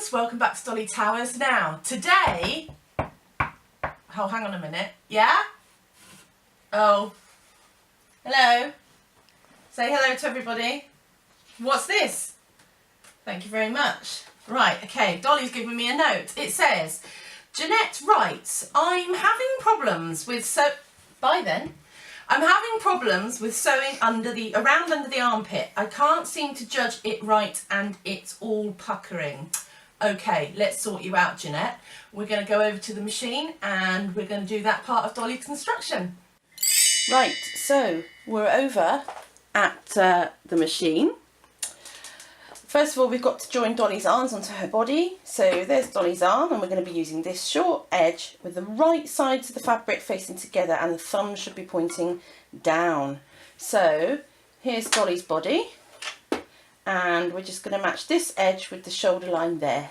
friends, welcome back to Dolly Towers. Now, today, oh, hang on a minute, yeah? Oh, hello, say hello to everybody. What's this? Thank you very much. Right, okay, Dolly's giving me a note. It says, Jeanette writes, I'm having problems with I'm having problems with sewing around under the armpit. I can't seem to judge it right and it's all puckering. Okay, let's sort you out, Jeanette. We're going to go over to the machine and we're going to do that part of Dolly's construction. Right, so we're over at the machine. First of all, we've got to join Dolly's arms onto her body. So there's Dolly's arm, and we're going to be using this short edge with the right sides of the fabric facing together, and the thumb should be pointing down. So here's Dolly's body, and we're just going to match this edge with the shoulder line there.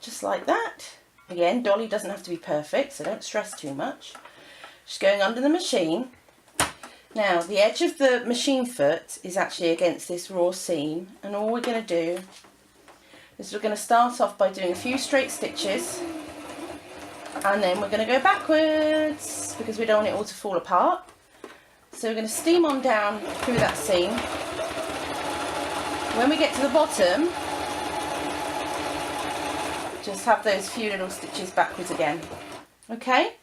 Just like that. Again, Dolly doesn't have to be perfect, so don't stress too much. Just going under the machine. Now, the edge of the machine foot is actually against this raw seam, and all we're going to do is we're going to start off by doing a few straight stitches, and then we're going to go backwards because we don't want it all to fall apart. So we're going to steam on down through that seam. When we get to the bottom, just have those few little stitches backwards again. Okay?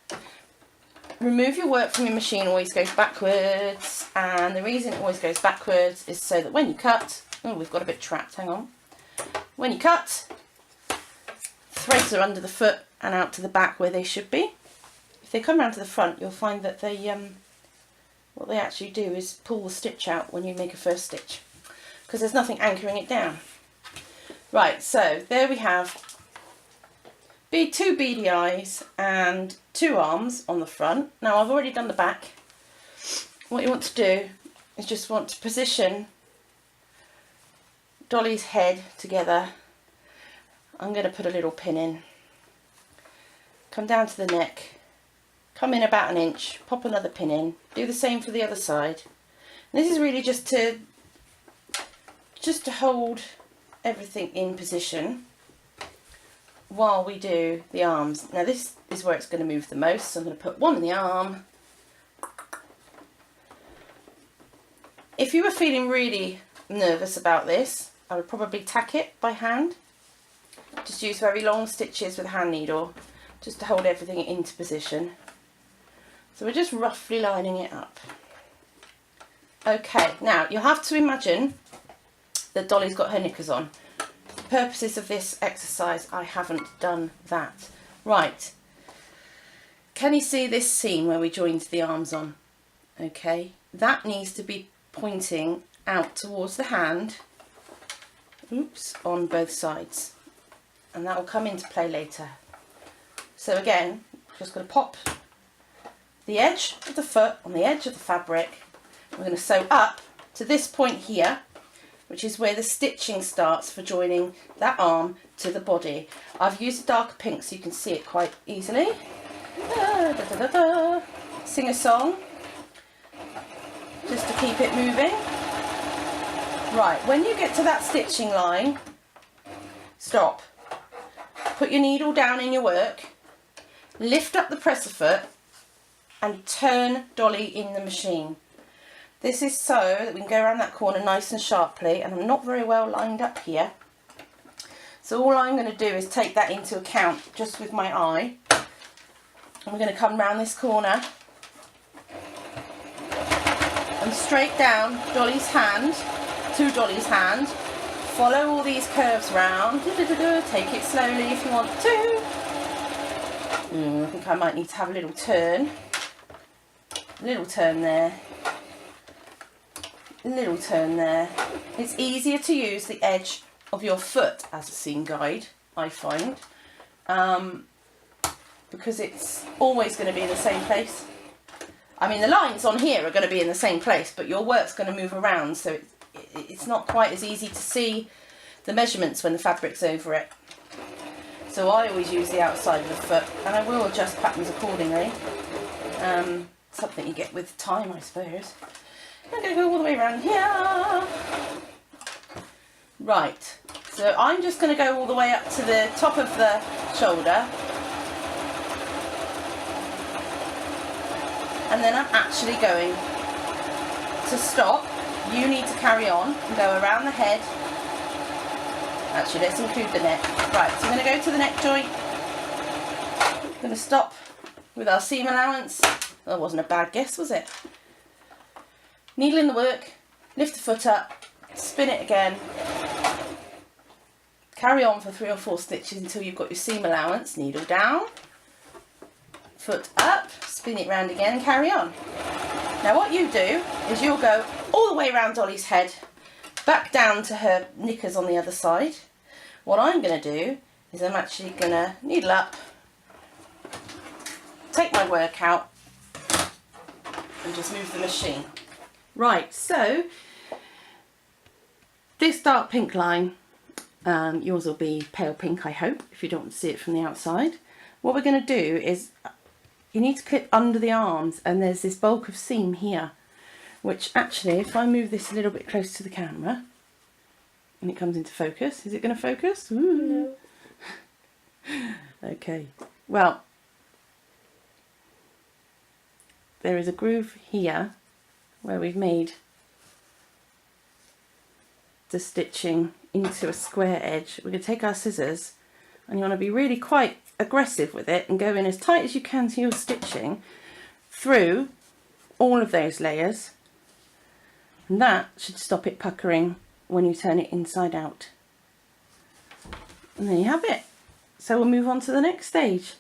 Remove your work from your machine always goes backwards, and the reason it always goes backwards is so that when you cut, oh, we've got a bit trapped, hang on. When you cut, threads are under the foot and out to the back where they should be. If they come round to the front, you'll find that they, what they actually do is pull the stitch out when you make a first stitch, because there's nothing anchoring it down. Right, so there we have two beady eyes and two arms on the front. Now I've already done the back. What you want to do is just want to position Dolly's head together. I'm going to put a little pin in. Come down to the neck. Come in about 1 inch. Pop another pin in. Do the same for the other side. And this is really just to hold everything in position while we do the arms. Now this is where it's going to move the most, so I'm going to put one in the arm. If you were feeling really nervous about this, I would probably tack it by hand. Just use very long stitches with a hand needle just to hold everything into position. So we're just roughly lining it up. Okay, now you'll have to imagine that Dolly's got her knickers on. Purposes of this exercise, I haven't done that. Right, can you see this seam where we joined the arms on? Okay, that needs to be pointing out towards the hand, oops, on both sides, and that will come into play later. So again, just going to pop the edge of the foot on the edge of the fabric. We're going to sew up to this point here, which is where the stitching starts for joining that arm to the body. I've used a darker pink so you can see it quite easily. Da, da, da, da, da. Sing a song, just to keep it moving. Right, when you get to that stitching line, stop. Put your needle down in your work, lift up the presser foot, and turn Dolly in the machine. This is so that we can go around that corner nice and sharply, and I'm not very well lined up here. So all I'm going to do is take that into account just with my eye. And we're going to come round this corner and straight down Dolly's hand, to Dolly's hand. Follow all these curves round. Take it slowly if you want to. I think I might need to have a little turn. A little turn there. Little turn there. It's easier to use the edge of your foot as a seam guide, I find, because it's always going to be in the same place. I mean, the lines on here are going to be in the same place, but your work's going to move around, so it's not quite as easy to see the measurements when the fabric's over it. So I always use the outside of the foot, and I will adjust patterns accordingly. Something you get with time, I suppose. I'm going to go all the way around here. Right, So I'm just going to go all the way up to the top of the shoulder, and then I'm actually going to stop. You need to carry on and go around the head. Actually, let's include the neck. Right, so I'm going to go to the neck joint. I'm going to stop with our seam allowance. That wasn't a bad guess, was it? Needle in the work, lift the foot up, spin it again. Carry on for 3 or 4 stitches until you've got your seam allowance. Needle down, foot up, spin it round again and carry on. Now what you do is you'll go all the way around Dolly's head, back down to her knickers on the other side. What I'm going to do is I'm actually going to needle up, take my work out and just move the machine. Right, so this dark pink line, yours will be pale pink, I hope, if you don't want to see it from the outside. What we're going to do is you need to clip under the arms, and there's this bulk of seam here, which actually, if I move this a little bit close to the camera and it comes into focus, is it going to focus? Ooh. No. Okay, well, there is a groove here where we've made the stitching into a square edge. We're going to take our scissors, and you want to be really quite aggressive with it and go in as tight as you can to your stitching through all of those layers, and that should stop it puckering when you turn it inside out. And there you have it. So we'll move on to the next stage.